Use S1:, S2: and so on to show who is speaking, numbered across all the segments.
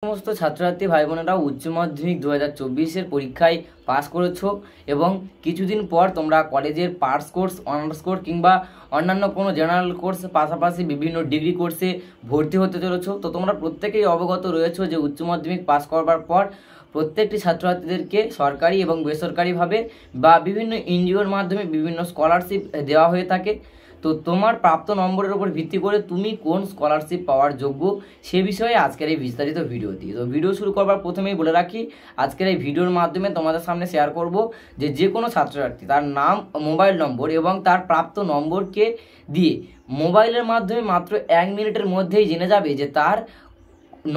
S1: সমস্ত ছাত্রছাত্রী ভাই বোনেরা উচ্চ মাধ্যমিক 2024 পরীক্ষায় পাস করেছো এবং কিছুদিন পর তোমরা কলেজের পার্স কোর্স, অনার্স কোর্স কিংবা অন্যান্য কোনো জেনারেল কোর্স পাশাপাশি বিভিন্ন ডিগ্রি কোর্সে ভর্তি হতে চলেছো। তো তোমরা প্রত্যেকেই অবগত রয়েছো যে উচ্চ মাধ্যমিক পাস করবার পর প্রত্যেকটি ছাত্রছাত্রীদেরকে সরকারি এবং বেসরকারিভাবে বা বিভিন্ন এনজিওর মাধ্যমে বিভিন্ন স্কলারশিপ দেওয়া হয়ে থাকে। তো তোমার প্রাপ্ত নম্বরের উপর ভিত্তি করে তুমি কোন স্কলারশিপ পাওয়ার যোগ্য সে বিষয়ে আজকের এই বিস্তারিত ভিডিওটি। তো ভিডিও শুরু করবার প্রথমেই বলে রাখি, আজকের এই ভিডিওর মাধ্যমে তোমাদের সামনে শেয়ার করব যে কোনো ছাত্রছাত্রী তার নাম, মোবাইল নম্বর এবং তার প্রাপ্ত নম্বরকে দিয়ে মোবাইলের মাধ্যমে মাত্র 1 মিনিটের মধ্যেই জেনে যাবে যে তার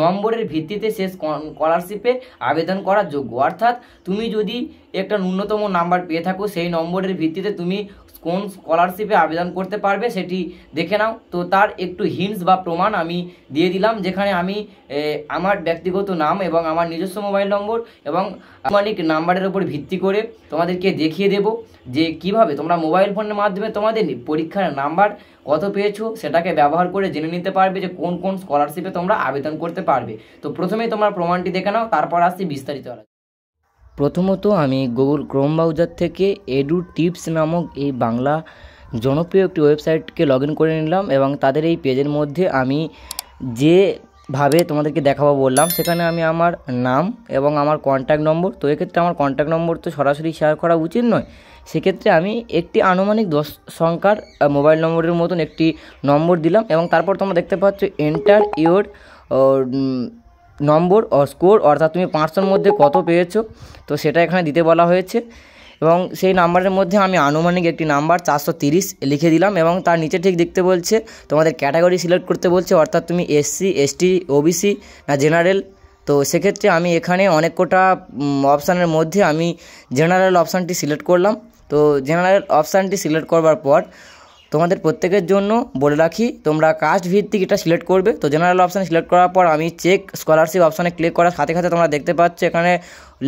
S1: নম্বরের ভিত্তিতে সে স্কলারশিপে আবেদন করার যোগ্য। অর্থাৎ তুমি যদি একটা ন্যূনতম নাম্বার পেয়ে থাকো, সেই নম্বরের ভিত্তিতে তুমি কোন স্কলারশিপে আবেদন করতে পারবে সেটি দেখে নাও। তো তার একটু হিন্টস বা প্রমাণ আমি দিয়ে দিলাম, যেখানে আমি আমার ব্যক্তিগত নাম এবং আমার নিজস্ব মোবাইল নম্বর এবং আনুমানিক নাম্বারের উপর ভিত্তি করে তোমাদেরকে দেখিয়ে দেব যে কিভাবে তোমরা মোবাইল ফোনের মাধ্যমে তোমাদের পরীক্ষার নাম্বার কত পেয়েছো সেটাকে ব্যবহার করে জেনে নিতে পারবে যে কোন কোন স্কলারশিপে তোমরা আবেদন করতে পারবে। তো প্রথমেই তোমরা প্রমাণটি দেখে নাও, তারপর আসছি বিস্তারিত। প্রথমত আমি গুগল ক্রোম ব্রাউজার থেকে এডু টিপস নামক এই বাংলা জনপ্রিয় একটি ওয়েবসাইটকে লগ ইন করে নিলাম এবং তাদের এই পেজের মধ্যে আমি যেভাবে তোমাদেরকে দেখাবো বললাম, সেখানে আমি আমার নাম এবং আমার কন্ট্যাক্ট নম্বর, তো এক্ষেত্রে আমার কন্ট্যাক্ট নম্বর তো সরাসরি শেয়ার করা উচিত নয়, সেক্ষেত্রে আমি একটি আনুমানিক 10 সংখ্যার মোবাইল নম্বরের মতন একটি নম্বর দিলাম এবং তারপর তোমরা দেখতে পাচ্ছ এন্টার ইওর নম্বর ও স্কোর, অর্থাৎ তুমি 500-র মধ্যে কত পেয়েছো তো সেটা এখানে দিতে বলা হয়েছে এবং সেই নাম্বারের মধ্যে আমি আনুমানিক একটি নাম্বার 430 লিখে দিলাম এবং তার নিচে ঠিক দেখতে বলছে তোমাদের ক্যাটাগরি সিলেক্ট করতে বলছে, অর্থাৎ তুমি এসসি, এসটি, ওবিসি না জেনারেল। তো সেক্ষেত্রে আমি এখানে অনেক কটা অপশানের মধ্যে আমি জেনারেল অপশানটি সিলেক্ট করলাম। তো জেনারেল অপশানটি সিলেক্ট করবার পর তোমাদের প্রত্যেকের জন্য বলে রাখি তোমরা কাস্ট ভিত্তিক এটা সিলেক্ট করবে। তো জেনারেল অপশান সিলেক্ট করার পর আমি চেক স্কলারশিপ অপশানে ক্লিক করার সাথে সাথে তোমরা দেখতে পাচ্ছ এখানে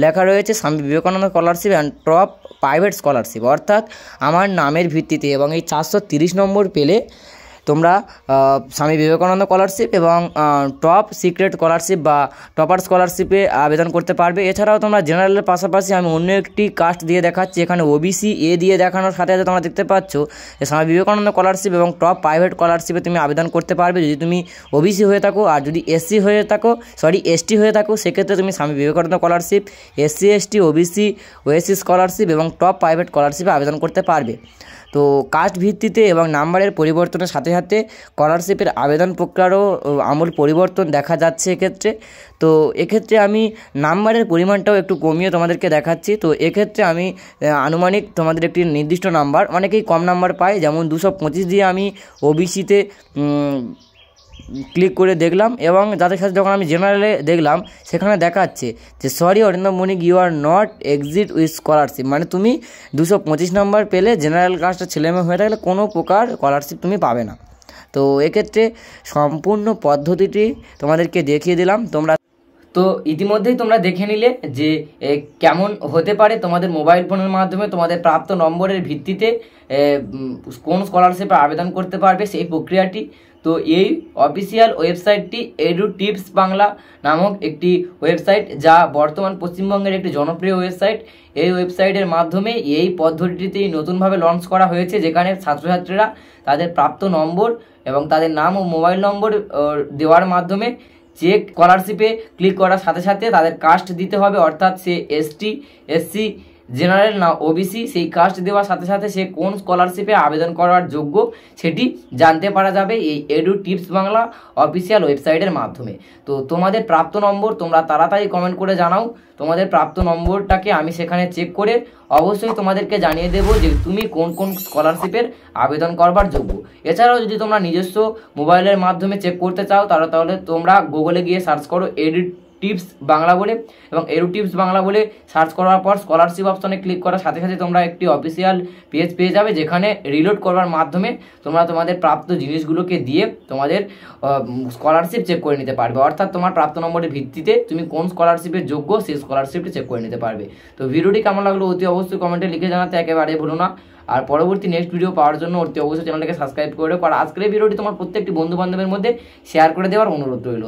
S1: লেখা রয়েছে Swami Vivekananda scholarship and top private scholarship, অর্থাৎ আমার নামের ভিত্তিতে এবং এই 430 নম্বর পেলে তোমরা স্বামী বিবেকানন্দ স্কলারশিপ এবং টপ সিক্রেট স্কলারশিপ বা টপার স্কলারশিপে আবেদন করতে পারবে। এছাড়াও তোমরা জেনারেলের পাশাপাশি আমি অন্য একটি কাস্ট দিয়ে দেখাচ্ছি, এখানে ওবিসি এ দিয়ে দেখানোর সাথে সাথে তোমরা দেখতে পাচ্ছ যে স্বামী বিবেকানন্দ স্কলারশিপ এবং টপ প্রাইভেট স্কলারশিপে তুমি আবেদন করতে পারবে যদি তুমি ওবিসি হয়ে থাকো, আর যদি এসটি হয়ে থাকো সেক্ষেত্রে তুমি Swami Vivekananda scholarship, SC ST, OBC, OSC scholarship এবং টপ প্রাইভেট স্কলারশিপে আবেদন করতে পারবে। তো কাস্ট ভিত্তিতে এবং নাম্বারের পরিবর্তনের সাথে সাথে স্কলারশিপের আবেদন প্রক্রিয়ারও আমূল পরিবর্তন দেখা যাচ্ছে এক্ষেত্রে। তো এক্ষেত্রে আমি নাম্বারের পরিমাণটাও একটু কমিয়ে তোমাদেরকে দেখাচ্ছি। তো এক্ষেত্রে আমি আনুমানিক তোমাদের একটি নির্দিষ্ট নাম্বার, অনেকেই কম নাম্বার পায়, যেমন 225 দিয়ে আমি ওবিসিতে ক্লিক করে দেখলাম এবং যাদের সাথে যখন আমি জেনারেলে দেখলাম সেখানে দেখাচ্ছে যে sorry Arindam Manik you are not exit with scholarship, মানে তুমি 225 নম্বর পেলে জেনারেল কাস্টের ছেলেমেয়ে হয়ে থাকলে কোনো প্রকার স্কলারশিপ তুমি পাবে না। তো এক্ষেত্রে সম্পূর্ণ পদ্ধতিটি তোমাদেরকে দেখিয়ে দিলাম। তো ইতিমধ্যেই তোমরা দেখে নিলে যে কেমন হতে পারে তোমাদের মোবাইল ফোনের মাধ্যমে তোমাদের প্রাপ্ত নম্বরের ভিত্তিতে কোন স্কলারশিপে আবেদন করতে পারবে সেই প্রক্রিয়াটি। তো এই অফিসিয়াল ওয়েবসাইটটি এডু টিপস বাংলা নামক একটি ওয়েবসাইট, যা বর্তমান পশ্চিমবঙ্গের একটি জনপ্রিয় ওয়েবসাইট। এই ওয়েবসাইটের মাধ্যমে এই পদ্ধতিটি নতুনভাবে লঞ্চ করা হয়েছে, যেখানে ছাত্রছাত্রীরা তাদের প্রাপ্ত নম্বর এবং তাদের নাম ও মোবাইল নম্বর দেওয়ার মাধ্যমে চেক স্কলারশিপে ক্লিক করার সাথে সাথে তাদের কাস্ট দিতে হবে, অর্থাৎ সে এসটি, এসসি, জেনারেল না ওবিসি, সেই কাস্ট দেওয়ার সাথে সাথে সে কোন স্কলারশিপে আবেদন করার যোগ্য সেটি জানতে পারা যাবে এই এডু টিপস বাংলা অফিসিয়াল ওয়েবসাইটের মাধ্যমে। তো তোমাদের প্রাপ্ত নম্বর তোমরা তাড়াতাড়ি কমেন্ট করে জানাও, তোমাদের প্রাপ্ত নম্বরটাকে আমি সেখানে চেক করে অবশ্যই তোমাদেরকে জানিয়ে দেবো যে তুমি কোন কোন স্কলারশিপের আবেদন করবার যোগ্য। এছাড়াও যদি তোমরা নিজস্ব মোবাইলের মাধ্যমে চেক করতে চাও তাহলে তোমরা গুগলে গিয়ে সার্চ করো এডু টিপস বাংলা বলে এবং এডু টিপস বাংলা বলে সার্চ করার পর স্কলারশিপ অপশনে ক্লিক করার সাথে সাথে তোমরা একটি অফিসিয়াল পেজ পেয়ে যাবে, যেখানে রিলোড করবার মাধ্যমে তোমরা তোমাদের প্রাপ্ত জিনিসগুলোকে দিয়ে তোমাদের স্কলারশিপ চেক করে নিতে পারবে, অর্থাৎ তোমার প্রাপ্ত নম্বরের ভিত্তিতে তুমি কোন স্কলারশিপের যোগ্য সেই স্কলারশিপটি চেক করে নিতে পারবে। তো ভিডিওটি কেমন লাগলো অতি অবশ্যই কমেন্টে লিখে জানাতে একেবারে ভুলো না। আর পরবর্তী নেক্সট ভিডিও পাওয়ার জন্য অতি অবশ্যই চ্যানেলটাকে সাবস্ক্রাইব করে রাখো। আর আজকের ভিডিওটি তোমার প্রত্যেকটি বন্ধু বান্ধবের মধ্যে শেয়ার করে দেওয়ার অনুরোধ রইল।